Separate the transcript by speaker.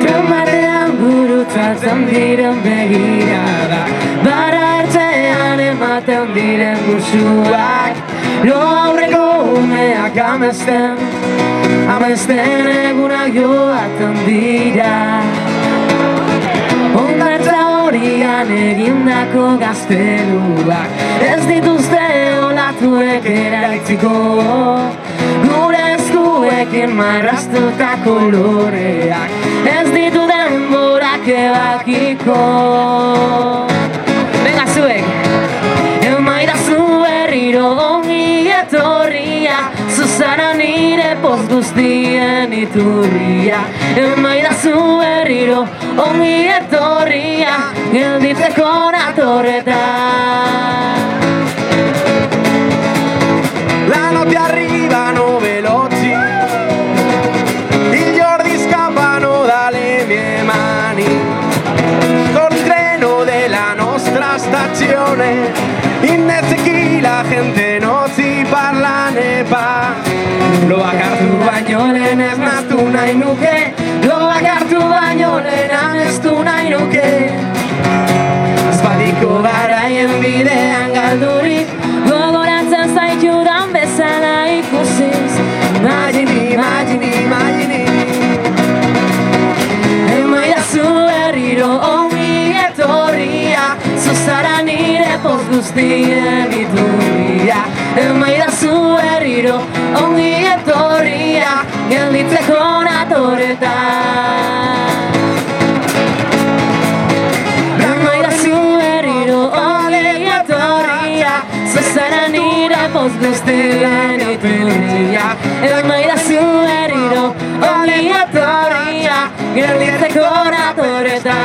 Speaker 1: Traumatean gurutzatzen diren begirada Bara ertzean ematen diren musuak Lo aurreko umeak amesten egunak joaten dira Hondartza horian egindako gazteluak Ez dituzte olatuek eraitziko Gure eskuekin marraztutako loreak Ez ditu denborak ebakiko Venga zuek Emaidazu berriro ongi etorria Zuzara nire poz guztien iturria Emaidazu berriro ongi etorria Gelditzeko natorreta
Speaker 2: La notte arrivano veloci, i giorni scappano dalle mie mani, con il treno della nostra stazione, innesti la gente non si parla ne pa. Lo bakartu baino lehen ez naztu nahi nuke, lo bakartu baino lehen ez du nahi nuke. Aspaldiko garaien bidean galdurik,
Speaker 1: Gogoratzen zaitudan bezala ikusiz
Speaker 2: Imagini
Speaker 1: Emaidazu berriro ongi etorria Zuzara nire poz guztien iturria Emaidazu berriro ongi etorria Gelditzeko natorreta Emaidazu berriro ongi etorria Zuzara nire poz guztien iturria Emaidazu berriro ongi etorria Gelditzeko natorreta